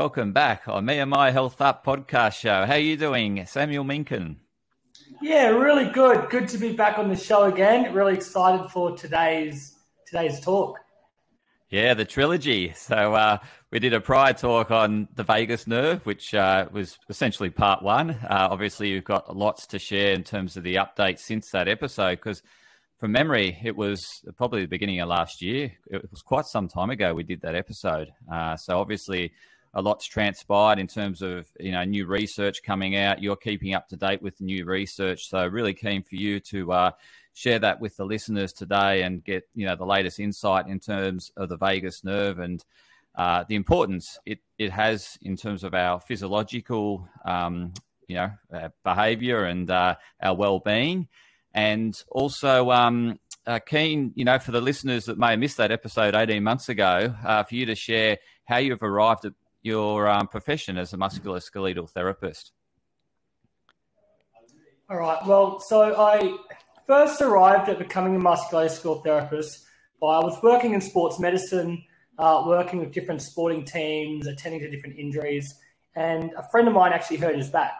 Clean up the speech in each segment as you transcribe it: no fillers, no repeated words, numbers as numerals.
Welcome back on me&my Health Up podcast show. How are you doing, Samuel Minkin? Yeah, really good. Good to be back on the show again. Really excited for today's talk. Yeah, the trilogy. So we did a prior talk on the vagus nerve, which was essentially part one. Obviously, you've got lots to share in terms of the updates since that episode, because from memory, it was probably the beginning of last year. It was quite some time ago we did that episode. So obviously, a lot's transpired in terms of new research coming out. You're keeping up to date with new research, so really keen for you to share that with the listeners today and get the latest insight in terms of the vagus nerve and the importance it has in terms of our physiological behaviour and our well-being, and also keen for the listeners that may have missed that episode 18 months ago for you to share how you've arrived at your profession as a musculoskeletal therapist. All right. Well, so I first arrived at becoming a musculoskeletal therapist by I was working in sports medicine, working with different sporting teams, attending to different injuries, and a friend of mine actually hurt his back.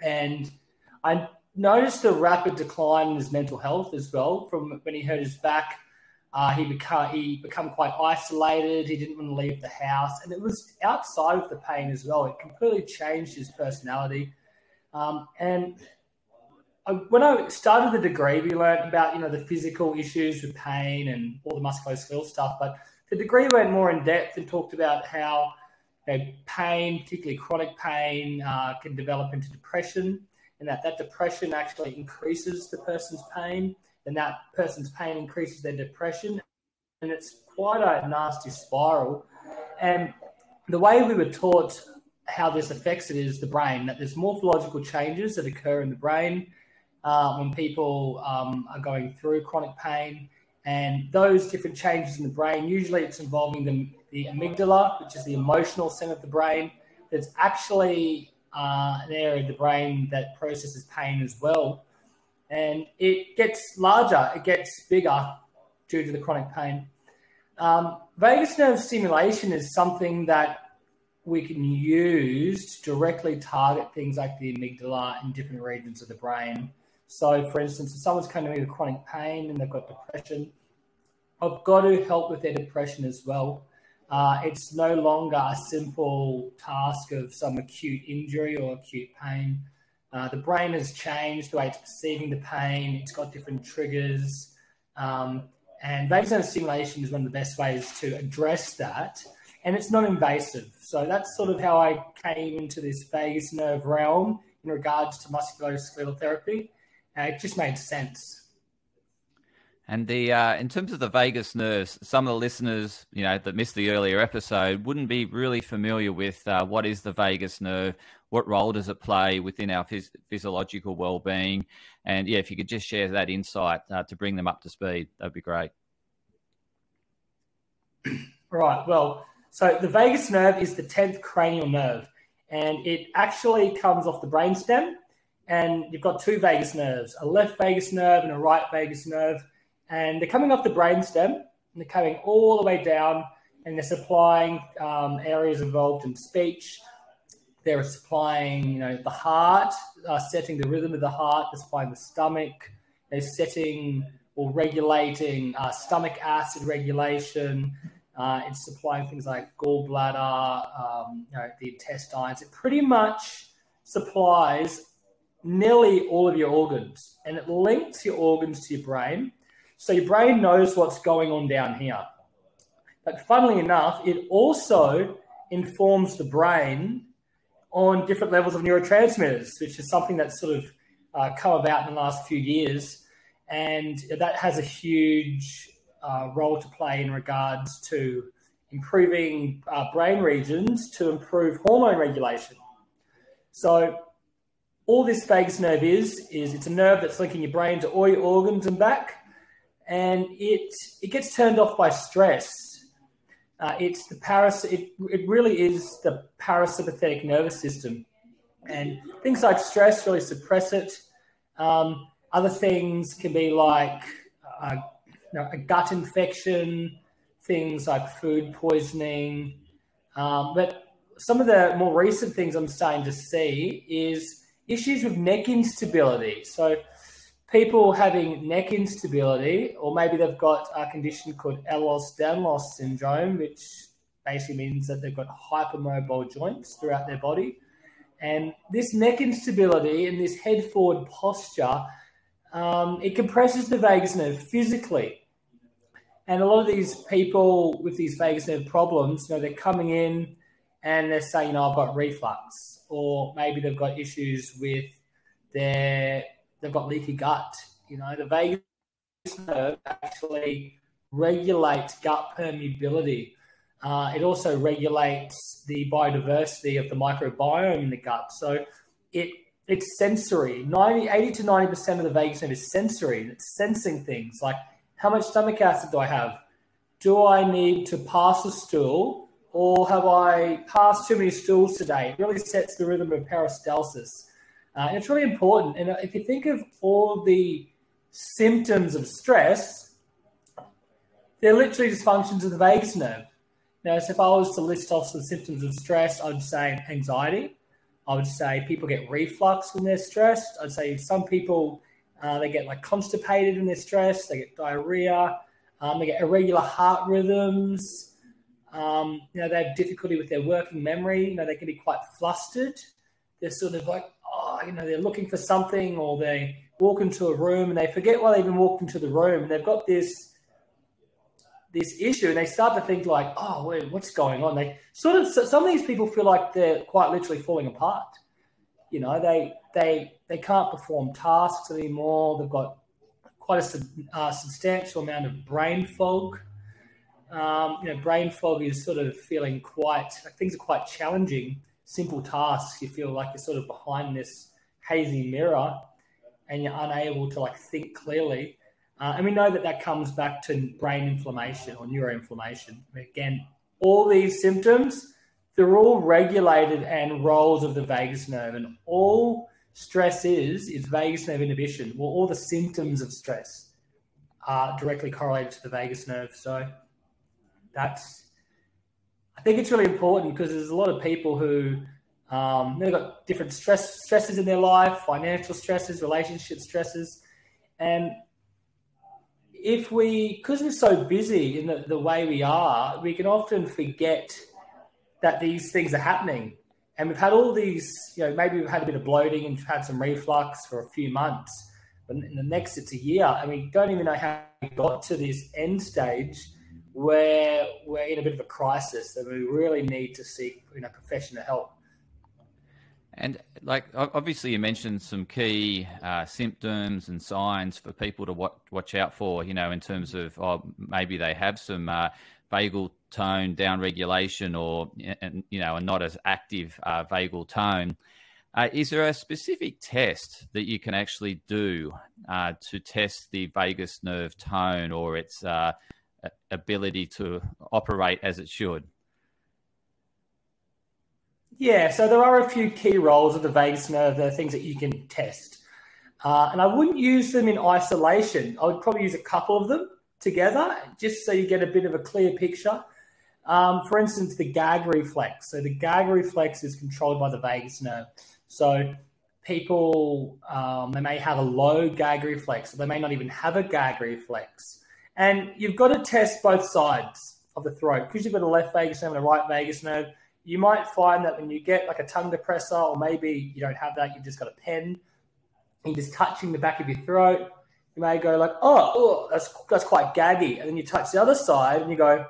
And I noticed a rapid decline in his mental health as well from when he hurt his back. He become quite isolated. He didn't want to leave the house. And it was outside of the pain as well. It completely changed his personality. When I started the degree, we learned about, the physical issues with pain and all the musculoskeletal stuff. But the degree went more in depth and talked about how pain, particularly chronic pain, can develop into depression, and that depression actually increases the person's pain. And that person's pain increases their depression, and it's quite a nasty spiral. And the way we were taught how this affects it is the brain, that there's morphological changes that occur in the brain when people are going through chronic pain, and those different changes in the brain, usually it's involving the amygdala, which is the emotional center of the brain. There's actually an area of the brain that processes pain as well. And it gets larger, it gets bigger due to the chronic pain. Vagus nerve stimulation is something that we can use to directly target things like the amygdala in different regions of the brain. So, for instance, if someone's coming to me with chronic pain and they've got depression, I've got to help with their depression as well. It's no longer a simple task of some acute injury or acute pain. The brain has changed the way it's perceiving the pain. It's got different triggers. And vagus nerve stimulation is one of the best ways to address that. And it's not invasive. So that's sort of how I came into this vagus nerve realm in regards to musculoskeletal therapy. It just made sense. And in terms of the vagus nerves, some of the listeners, that missed the earlier episode wouldn't be really familiar with what is the vagus nerve, what role does it play within our physiological well-being, and if you could just share that insight to bring them up to speed, that'd be great. Right. Well, so the vagus nerve is the 10th cranial nerve, and it actually comes off the brainstem, and you've got two vagus nerves, a left vagus nerve and a right vagus nerve. And they're coming off the brainstem, and they're coming all the way down, and they're supplying areas involved in speech. They're supplying, the heart, setting the rhythm of the heart. They're supplying the stomach. They're setting or regulating stomach acid regulation. It's supplying things like gallbladder, the intestines. It pretty much supplies nearly all of your organs, and it links your organs to your brain. So your brain knows what's going on down here. But funnily enough, it also informs the brain on different levels of neurotransmitters, which is something that's sort of come about in the last few years. And that has a huge role to play in regards to improving brain regions to improve hormone regulation. So all this vagus nerve is it's a nerve that's linking your brain to all your organs and back. And it gets turned off by stress. It really is the parasympathetic nervous system, and things like stress really suppress it. Other things can be like a gut infection, things like food poisoning. But some of the more recent things I'm starting to see is issues with neck instability. So people having neck instability, or maybe they've got a condition called Ehlers-Danlos syndrome, which basically means that they've got hypermobile joints throughout their body. And this neck instability and this head forward posture, it compresses the vagus nerve physically. And a lot of these people with these vagus nerve problems, they're coming in and they're saying, I've got reflux, or maybe they've got issues with they've got leaky gut. The vagus nerve actually regulates gut permeability. It also regulates the biodiversity of the microbiome in the gut. So it's sensory. 80 to 90% of the vagus nerve is sensory. And it's sensing things like, how much stomach acid do I have? Do I need to pass a stool, or have I passed too many stools today? It really sets the rhythm of peristalsis. And it's really important. And if you think of all the symptoms of stress, they're literally dysfunctions of the vagus nerve. So if I was to list off some symptoms of stress, I'd say anxiety. I would say people get reflux when they're stressed. I'd say some people, they get like constipated when they're stressed. They get diarrhea. They get irregular heart rhythms. They have difficulty with their working memory. They can be quite flustered. They're sort of like, they're looking for something, or they walk into a room and they forget why they even walked into the room. And they've got this issue, and they start to think like, oh, wait, what's going on? Some of these people feel like they're quite literally falling apart. They can't perform tasks anymore. They've got quite a substantial amount of brain fog. Brain fog is sort of feeling quite, like things are quite challenging. Simple tasks, you feel like you're sort of behind this hazy mirror and you're unable to think clearly. And we know that comes back to brain inflammation or neuroinflammation. Again, all these symptoms, they're all regulated and roles of the vagus nerve, and all stress is vagus nerve inhibition. Well, all the symptoms of stress are directly correlated to the vagus nerve. So I think it's really important, because there's a lot of people who they've got different stresses in their life, financial stresses, relationship stresses, and because we're so busy in the way we are, we can often forget that these things are happening. And we've had all these, maybe we've had a bit of bloating and we've had some reflux for a few months, but in the next it's a year, and we don't even know how we got to this end stage where we're in a bit of a crisis, and we really need to seek professional help. And obviously you mentioned some key symptoms and signs for people to watch out for, in terms of maybe they have some vagal tone downregulation, or, a not as active vagal tone. Is there a specific test that you can actually do to test the vagus nerve tone, or its ability to operate as it should? Yeah, so there are a few key roles of the vagus nerve. There are things that you can test. And I wouldn't use them in isolation. I would probably use a couple of them together, just so you get a bit of a clear picture. For instance, the gag reflex. So the gag reflex is controlled by the vagus nerve. So people, they may have a low gag reflex, or they may not even have a gag reflex. And you've got to test both sides of the throat. Because you've got a left vagus nerve and a right vagus nerve, you might find that when you get like a tongue depressor, or maybe you don't have that, you've just got a pen, and you're just touching the back of your throat, you may go like, oh, that's quite gaggy. And then you touch the other side and you go,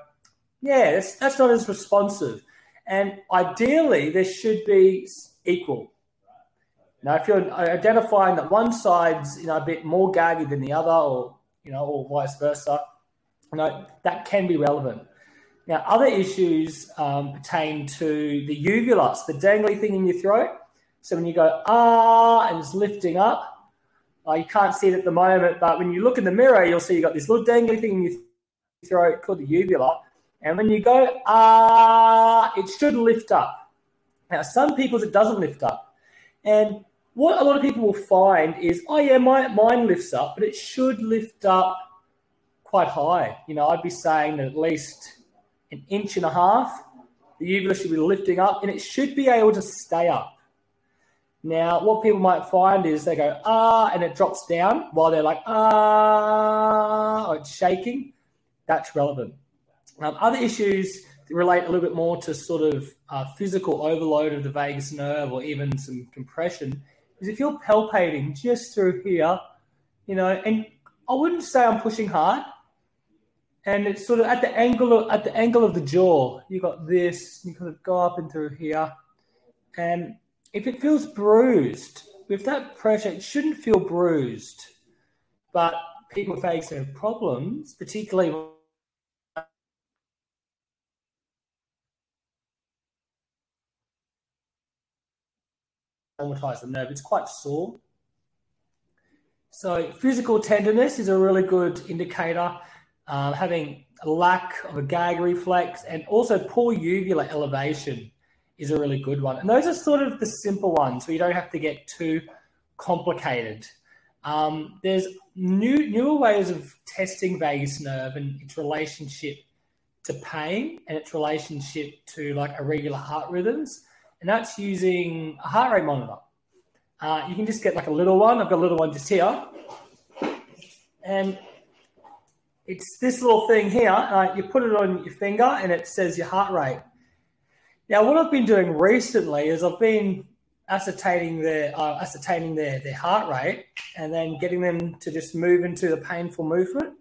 yeah, that's not as responsive. And ideally, there should be equal. Now, if you're identifying that one side's a bit more gaggy than the other, or vice versa, that can be relevant. Now, other issues pertain to the uvula, the dangly thing in your throat. So when you go, and it's lifting up, you can't see it at the moment, but when you look in the mirror, you'll see you've got this little dangly thing in your throat called the uvula. And when you go, it should lift up. Now, some people, it doesn't lift up. And what a lot of people will find is, mine lifts up, but it should lift up quite high. I'd be saying that at least 1.5 inches The uvula should be lifting up, and it should be able to stay up. Now, what people might find is they go, and it drops down while they're like, or it's shaking. That's relevant. Other issues relate a little bit more to sort of physical overload of the vagus nerve or even some compression is if you're palpating just through here, and I wouldn't say I'm pushing hard, and it's sort of at the angle of the jaw. You got this, you kind of go up and through here, and if it feels bruised, with that pressure, it shouldn't feel bruised. But people with vagus nerve problems, particularly traumatize the nerve, it's quite sore. So physical tenderness is a really good indicator. Having a lack of a gag reflex and also poor uvular elevation is a really good one. And those are sort of the simple ones where you don't have to get too complicated. There's newer ways of testing vagus nerve and its relationship to pain and its relationship to like irregular heart rhythms. And that's using a heart rate monitor. You can just get like a little one. I've got a little one just here. And it's this little thing here. You put it on your finger and it says your heart rate. Now, what I've been doing recently is I've been ascertaining their heart rate and then getting them to just move into the painful movement.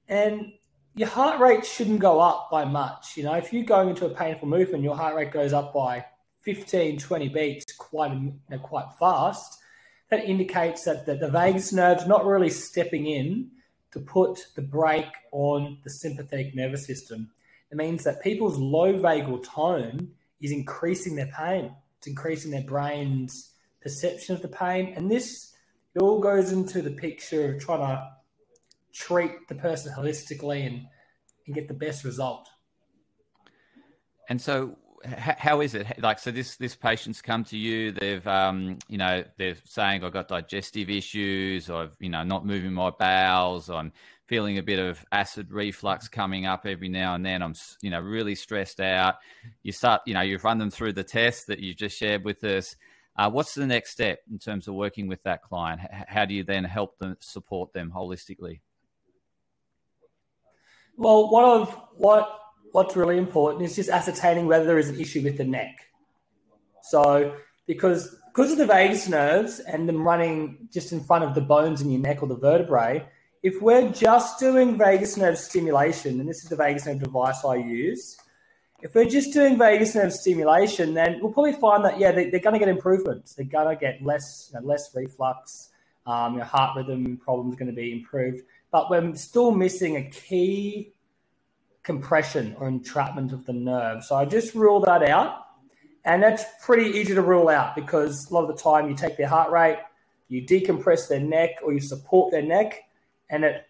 And your heart rate shouldn't go up by much. If you're going into a painful movement, your heart rate goes up by 15, 20 beats quite fast. That indicates that the vagus nerve's not really stepping in to put the brake on the sympathetic nervous system. It means that people's low vagal tone is increasing their pain. It's increasing their brain's perception of the pain. And this, it all goes into the picture of trying to treat the person holistically and get the best result. And so how is it? Like, so this patient's come to you, they've, they're saying I've got digestive issues, I've, not moving my bowels, I'm feeling a bit of acid reflux coming up every now and then, I'm, really stressed out. You start, you've run them through the test that you just shared with us. What's the next step in terms of working with that client? How do you then help them, support them holistically? Well, what's really important is just ascertaining whether there is an issue with the neck. So because of the vagus nerves and them running just in front of the bones in your neck or the vertebrae, if we're just doing vagus nerve stimulation, and this is the vagus nerve device I use, if we're just doing vagus nerve stimulation, then we'll probably find that, they're going to get improvements. They're going to get less reflux. Your heart rhythm problem is going to be improved. But we're still missing a key compression or entrapment of the nerve. So I just rule that out. And that's pretty easy to rule out because a lot of the time you take their heart rate, you decompress their neck or you support their neck, and it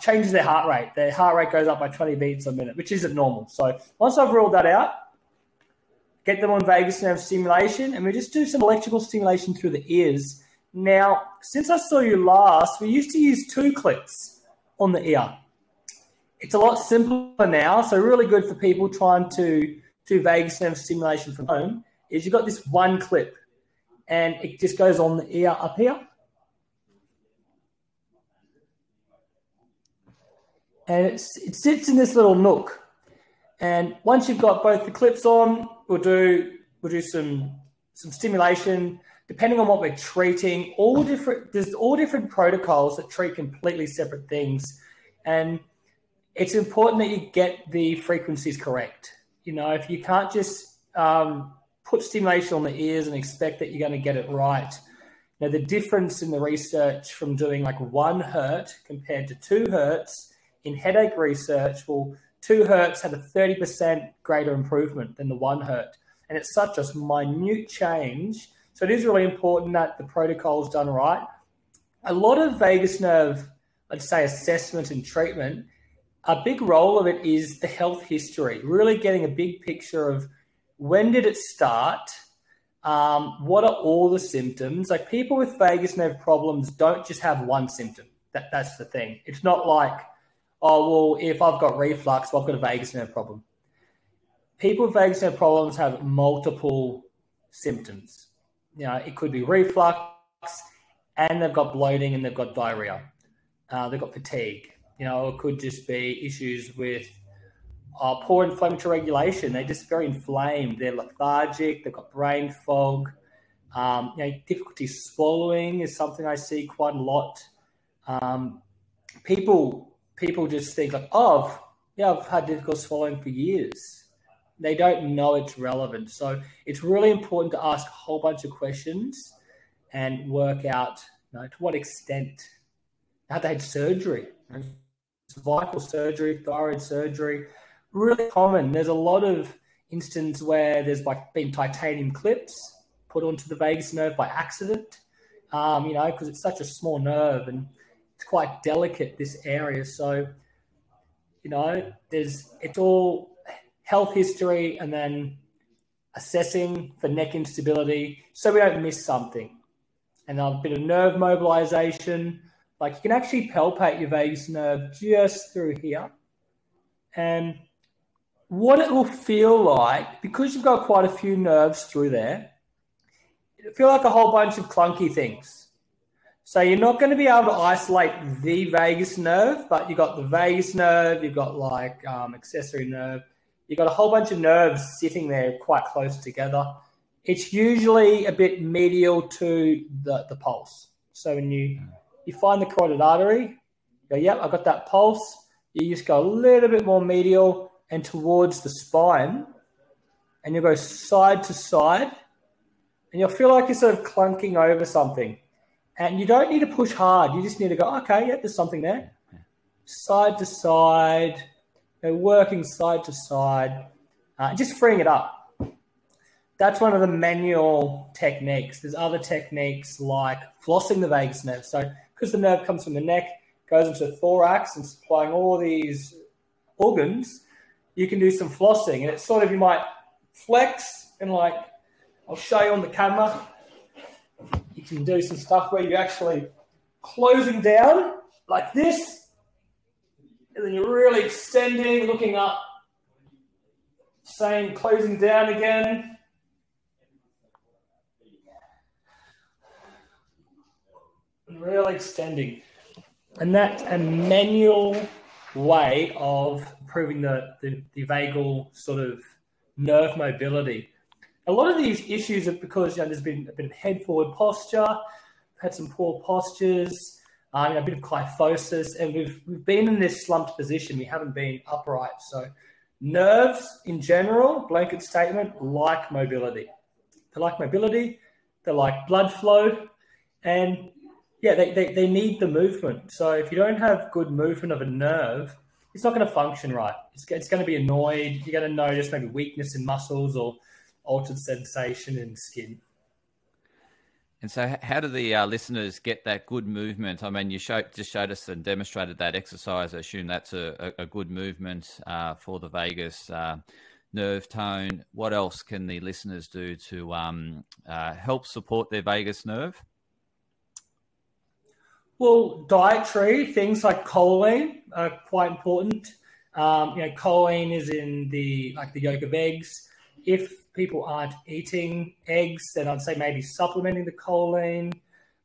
changes their heart rate. Their heart rate goes up by 20 beats a minute, which isn't normal. So once I've ruled that out, get them on vagus nerve stimulation, and we just do some electrical stimulation through the ears. Now, since I saw you last, we used to use 2 clips on the ear. It's a lot simpler now, so really good for people trying to do vagus nerve stimulation from home, is you've got this 1 clip, and it just goes on the ear up here. And it sits in this little nook. And once you've got both the clips on, we'll do some stimulation, depending on what we're treating. There's all different protocols that treat completely separate things. And it's important that you get the frequencies correct. If you can't just put stimulation on the ears and expect that you're going to get it right. The difference in the research from doing like 1 hertz compared to 2 hertz in headache research, 2 hertz had a 30% greater improvement than the 1 hertz. And it's such a minute change. So it is really important that the protocol is done right. A lot of vagus nerve, let's say, assessment and treatment, a big role of it is the health history, really getting a big picture of when did it start, what are all the symptoms. Like people with vagus nerve problems don't just have one symptom. That's the thing. It's not like, oh, well, if I've got reflux, well, I've got a vagus nerve problem. people with vagus nerve problems have multiple symptoms. It could be reflux, and they've got bloating, and they've got diarrhea. They've got fatigue. It could just be issues with poor inflammatory regulation. They're just very inflamed. They're lethargic. They've got brain fog. Difficulty swallowing is something I see quite a lot. People just think like, oh, I've had difficulty swallowing for years. They don't know it's relevant. So it's really important to ask a whole bunch of questions and work out to what extent. Have they had surgery? Cervical surgery, thyroid surgery, really common. There's a lot of instances where there's been titanium clips put onto the vagus nerve by accident, because it's such a small nerve and it's quite delicate, this area. So, it's all health history and then assessing for neck instability so we don't miss something. And a bit of nerve mobilization. Like, you can actually palpate your vagus nerve just through here. And what it will feel like, because you've got quite a few nerves through there, it'll feel like a whole bunch of clunky things. So you're not going to be able to isolate the vagus nerve, but you've got the vagus nerve, you've got accessory nerve. You've got a whole bunch of nerves sitting there quite close together. It's usually a bit medial to the pulse. So when you find the carotid artery, you go, yep, I've got that pulse. You just go a little bit more medial and towards the spine, and you'll go side to side, and you'll feel like you're sort of clunking over something. And you don't need to push hard. You just need to go, okay, yeah, there's something there. Side to side, working side to side, just freeing it up. That's one of the manual techniques. There's other techniques like flossing the vagus nerve. So because the nerve comes from the neck, goes into the thorax and supplying all these organs, you can do some flossing. And it's sort of, you might flex and I'll show you on the camera. You can do some stuff where you're actually closing down like this. And then you're really extending, looking up, same, closing down again. And really extending. And that's a manual way of improving the vagal sort of nerve mobility. A lot of these issues are because there's been a bit of head forward posture, had some poor postures, a bit of kyphosis, and we've been in this slumped position. We haven't been upright. So nerves in general, blanket statement, like mobility. They like mobility, they like blood flow, and they need the movement. So if you don't have good movement of a nerve, it's not going to function right. It's going to be annoyed. You're going to notice maybe weakness in muscles or altered sensation in skin. And so how do the listeners get that good movement? I mean, you just showed us and demonstrated that exercise. I assume that's a good movement for the vagus nerve tone. What else can the listeners do to help support their vagus nerve? Well, dietary things like choline are quite important. Choline is in the yolk of eggs. If people aren't eating eggs, then I'd say maybe supplementing the choline,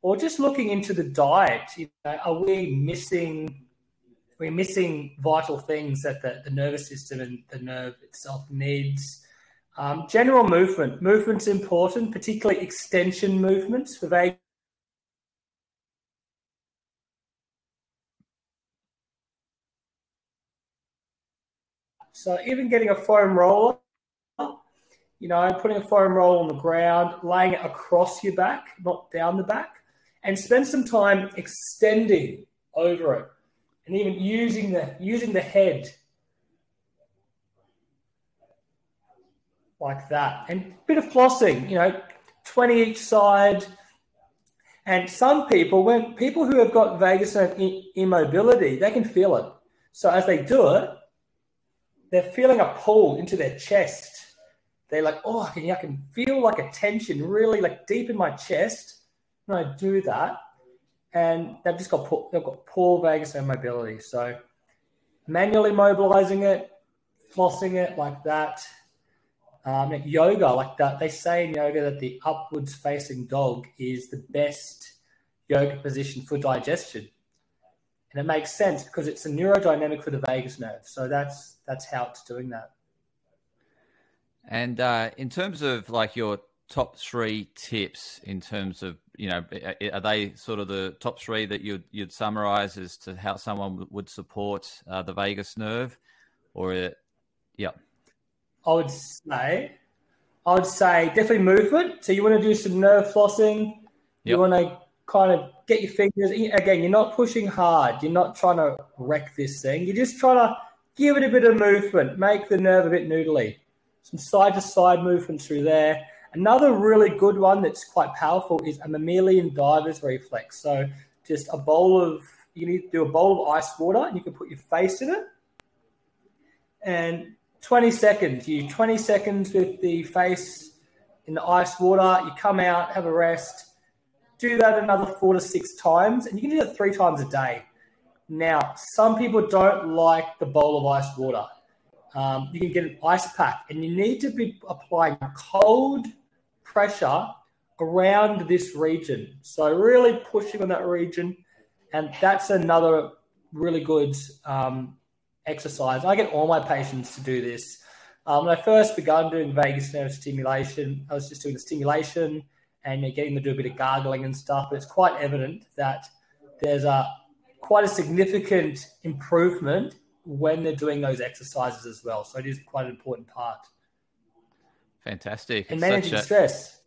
or just looking into the diet. Are we missing vital things that the nervous system and the nerve itself needs? General movement. Movement's important, particularly extension movements for vagus. So even getting a foam roller, putting a foam roll on the ground, laying it across your back, not down the back, and spend some time extending over it, and even using the head like that, and a bit of flossing, 20 each side. And some people, when people who have got vagus nerve immobility, they can feel it. So as they do it, they're feeling a pull into their chest. They're like, oh, I can feel like a tension really deep in my chest when I do that. And they've got poor vagus nerve mobility. So manually mobilizing it, flossing it like that. Yoga, like that, they say in yoga that the upwards facing dog is the best yoga position for digestion. And it makes sense because it's a neurodynamic for the vagus nerve. So that's how it's doing that. And in terms of like your top 3 tips in terms of, are they sort of the top 3 that you'd summarize as to how someone would support the vagus nerve? Or, yeah. I would say definitely movement. So you want to do some nerve flossing. You want to kind of get your fingers. Again, you're not pushing hard. You're not trying to wreck this thing. You're just trying to give it a bit of movement, make the nerve a bit noodly. Some side-to-side movement through there. Another really good one that's quite powerful is a mammalian diver's reflex. So just you need to do a bowl of ice water, and you can put your face in it. And 20 seconds. You 20 seconds with the face in the ice water. You come out, have a rest. Do that another 4 to 6 times, and you can do that 3 times a day. Now, some people don't like the bowl of ice water. You can get an ice pack, and you need to be applying cold pressure around this region. So really pushing on that region, and that's another really good exercise. I get all my patients to do this. When I first began doing vagus nerve stimulation, I was just doing the stimulation and getting them to do a bit of gargling and stuff. But it's quite evident that there's quite a significant improvement when they're doing those exercises as well. So it is quite an important part. Fantastic. And managing stress.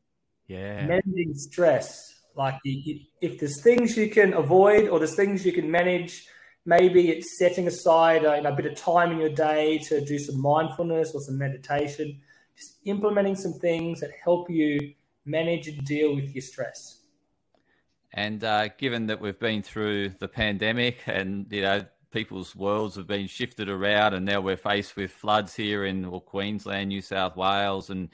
Yeah. Managing stress. Like if there's things you can avoid or there's things you can manage, maybe it's setting aside a bit of time in your day to do some mindfulness or some meditation, just implementing some things that help you manage and deal with your stress. And given that we've been through the pandemic and, people's worlds have been shifted around, and now we're faced with floods here in Queensland, New South Wales, and,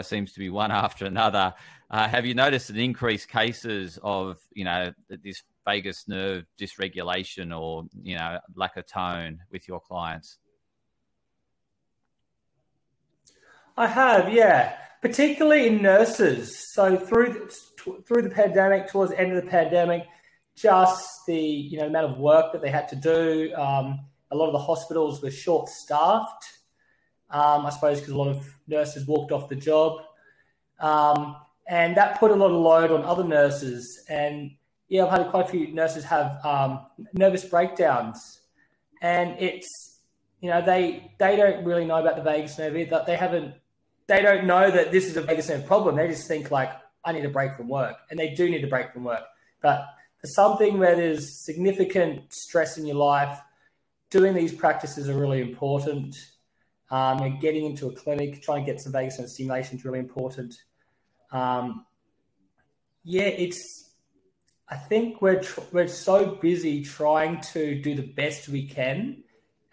seems to be one after another. Have you noticed an increased cases of, this vagus nerve dysregulation or, lack of tone with your clients? I have, yeah, particularly in nurses. So through the pandemic, towards the end of the pandemic, just the amount of work that they had to do. A lot of the hospitals were short-staffed, I suppose, because a lot of nurses walked off the job. And that put a lot of load on other nurses. And, I've had quite a few nurses have nervous breakdowns. And it's, they don't really know about the vagus nerve either. They don't know that this is a vagus nerve problem. They just think like, I need a break from work. And they do need a break from work. But for something where there's significant stress in your life, doing these practices are really important. And getting into a clinic, trying to get some vagus nerve stimulation is really important. I think we're so busy trying to do the best we can,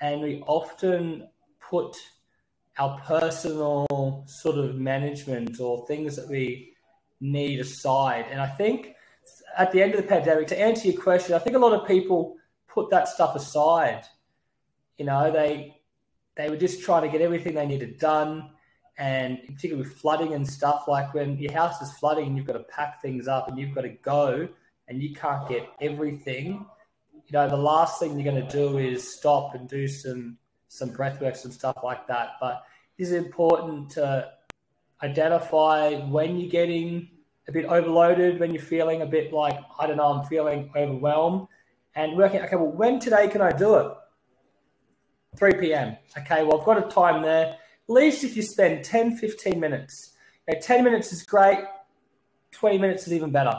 and we often put our personal sort of management or things that we need aside. And I think at the end of the pandemic, to answer your question, I think a lot of people put that stuff aside. They were just trying to get everything they needed done. And particularly with flooding and stuff, like when your house is flooding and you've got to pack things up and you've got to go and you can't get everything, the last thing you're going to do is stop and do some breath work, some stuff like that. But it is important to identify when you're getting a bit overloaded, when you're feeling a bit like, I'm feeling overwhelmed, and working, okay, well, when today can I do it? 3 p.m. Okay, well, I've got a time there. At least if you spend 10, 15 minutes, 10 minutes is great. 20 minutes is even better.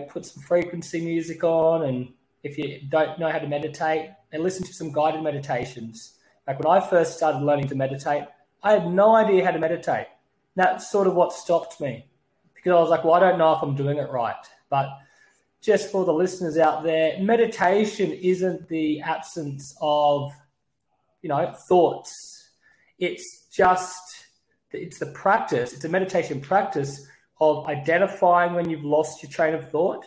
Put some frequency music on, and if you don't know how to meditate, and listen to some guided meditations. Like when I first started learning to meditate, I had no idea how to meditate. That's sort of what stopped me, because I was like, well, I don't know if I'm doing it right. But just for the listeners out there, meditation isn't the absence of, thoughts. It's the practice. It's a meditation practice of identifying when you've lost your train of thought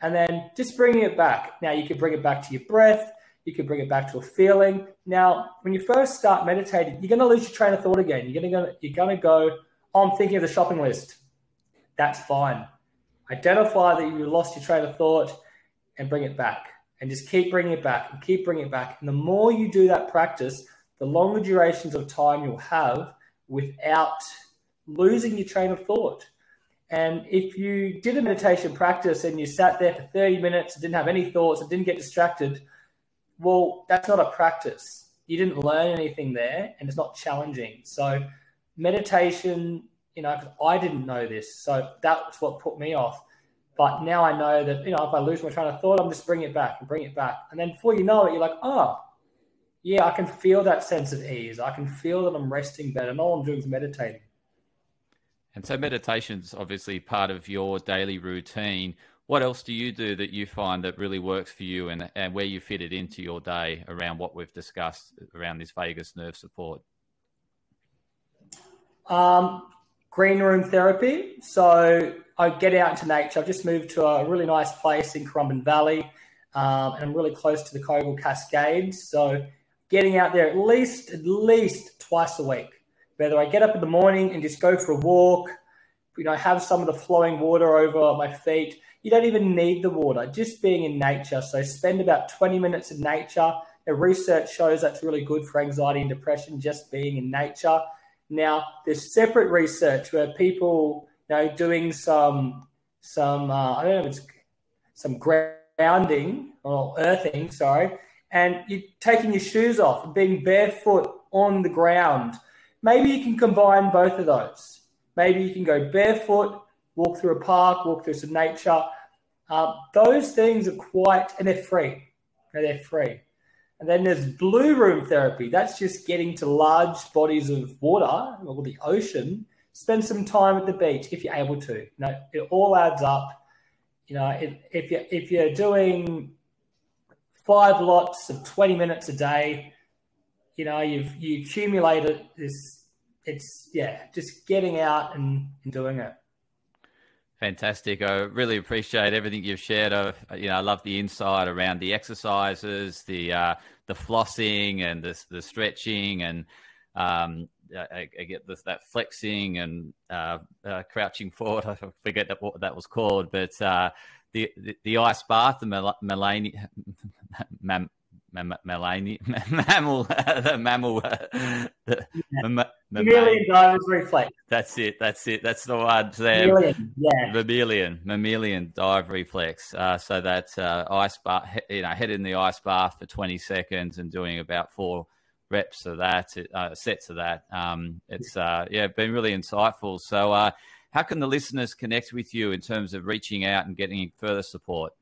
and then just bringing it back. Now, you can bring it back to your breath. You can bring it back to a feeling. Now, when you first start meditating, you're going to lose your train of thought again. You're going to go, oh, I'm thinking of the shopping list. That's fine. Identify that you lost your train of thought and bring it back. And just keep bringing it back and keep bringing it back. And the more you do that practice, the longer durations of time you'll have without losing your train of thought. And if you did a meditation practice and you sat there for 30 minutes and didn't have any thoughts and didn't get distracted, well, that's not a practice. You didn't learn anything there, and it's not challenging. So meditation, because I didn't know this, so that's what put me off. But now I know that, if I lose my train of thought, I'm just bring it back and bring it back. And then before you know it, you're like, oh, yeah, I can feel that sense of ease. I can feel that I'm resting better. And all I'm doing is meditating. And so meditation's obviously part of your daily routine. What else do you do that you find that really works for you, and where you fit it into your day around what we've discussed around this vagus nerve support? Green room therapy. So I get out into nature. I've just moved to a really nice place in Currumbin Valley, and I'm really close to the Cogal Cascades. So getting out there at least twice a week. Whether I get up in the morning and just go for a walk, have some of the flowing water over my feet. You don't even need the water, just being in nature. So spend about 20 minutes in nature. The research shows that's really good for anxiety and depression, just being in nature. Now, there's separate research where people, doing some I don't know if it's some grounding or earthing, and you're taking your shoes off and being barefoot on the ground. Maybe you can combine both of those. Maybe you can go barefoot, walk through a park, walk through some nature. Those things are and they're free. They're free. And then there's blue room therapy. That's just getting to large bodies of water or the ocean. Spend some time at the beach if you're able to. It all adds up. If you're doing 5 lots of 20 minutes a day, you accumulated this. It's just getting out and doing it. Fantastic. I really appreciate everything you've shared. I love the insight around the exercises, the flossing and the stretching, and I get that flexing and crouching forward. I forget what that was called, but the ice bath, the mammalian diver's reflex. That's it. That's the one there. Mammalian dive reflex. So that's ice bath. Head in the ice bath for 20 seconds and doing about 4 reps of that, sets of that. It's been really insightful. So how can the listeners connect with you in terms of reaching out and getting further support?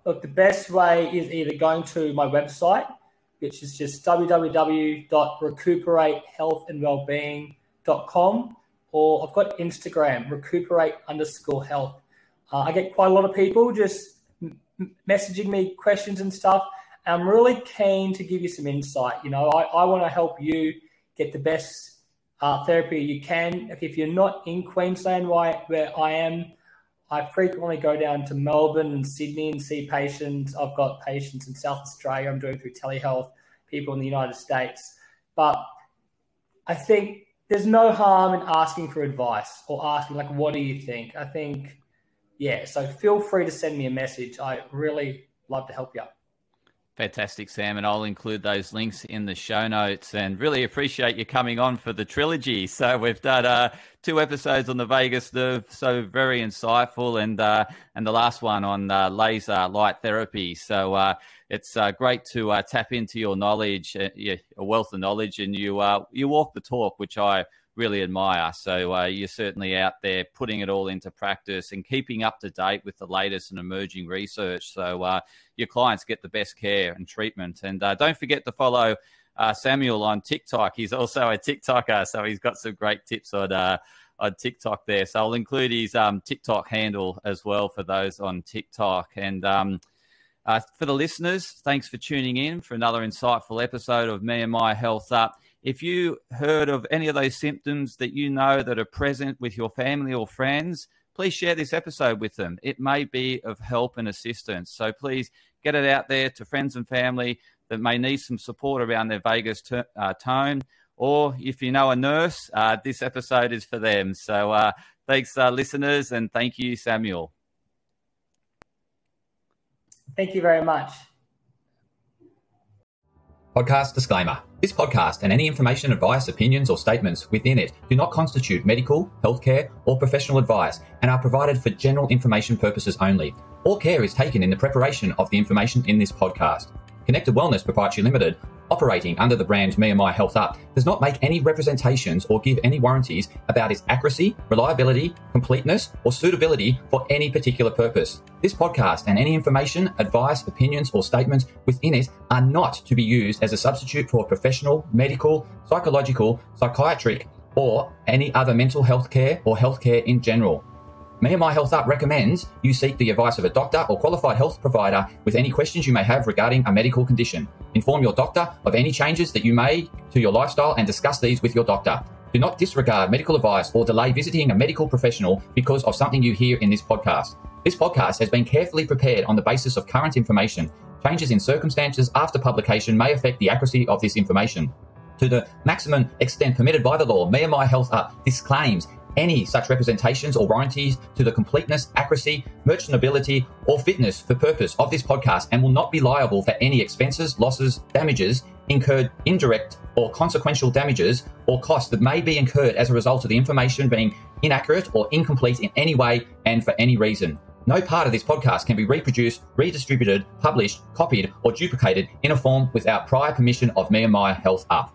Look, the best way is either going to my website, which is just www.recuperatehealthandwellbeing.com, or I've got Instagram, recuperate_health. I get quite a lot of people just messaging me questions and stuff. I'm really keen to give you some insight. I want to help you get the best therapy you can. If you're not in Queensland where I am, I frequently go down to Melbourne and Sydney and see patients. I've got patients in South Australia. I'm doing through telehealth, people in the United States. But I think there's no harm in asking for advice or asking, what do you think? I think, so feel free to send me a message. I really love to help you. Fantastic, Sam, and I'll include those links in the show notes, and really appreciate you coming on for the trilogy. So we've done 2 episodes on the vagus nerve, so very insightful, and the last one on laser light therapy. So it's great to tap into your knowledge, a wealth of knowledge, and you walk the talk, which I really admire. So you're certainly out there putting it all into practice and keeping up to date with the latest and emerging research. So your clients get the best care and treatment. And don't forget to follow Samuel on TikTok. He's also a TikToker, so he's got some great tips on TikTok there. So I'll include his TikTok handle as well for those on TikTok. And for the listeners, thanks for tuning in for another insightful episode of Me and My Health Up. If you heard of any of those symptoms that that are present with your family or friends, please share this episode with them. It may be of help and assistance. So please get it out there to friends and family that may need some support around their vagus tone. Or if you know a nurse, this episode is for them. So thanks, listeners, and thank you, Samuel. Thank you very much. Podcast disclaimer. This podcast and any information, advice, opinions, or statements within it do not constitute medical, healthcare, or professional advice and are provided for general information purposes only. All care is taken in the preparation of the information in this podcast. Connected Wellness Proprietary Limited, operating under the brand Me&my Health Up, does not make any representations or give any warranties about its accuracy, reliability, completeness, or suitability for any particular purpose. This podcast and any information, advice, opinions, or statements within it are not to be used as a substitute for professional, medical, psychological, psychiatric, or any other mental health care or healthcare in general. Me&my Health Up recommends you seek the advice of a doctor or qualified health provider with any questions you may have regarding a medical condition. Inform your doctor of any changes that you may to your lifestyle and discuss these with your doctor. Do not disregard medical advice or delay visiting a medical professional because of something you hear in this podcast. This podcast has been carefully prepared on the basis of current information. Changes in circumstances after publication may affect the accuracy of this information. To the maximum extent permitted by the law, Me&my Health Up disclaims any such representations or warranties to the completeness, accuracy, merchantability, or fitness for purpose of this podcast and will not be liable for any expenses, losses, damages incurred, indirect or consequential damages or costs that may be incurred as a result of the information being inaccurate or incomplete in any way and for any reason. No part of this podcast can be reproduced, redistributed, published, copied, or duplicated in a form without prior permission of Me&my Health Up.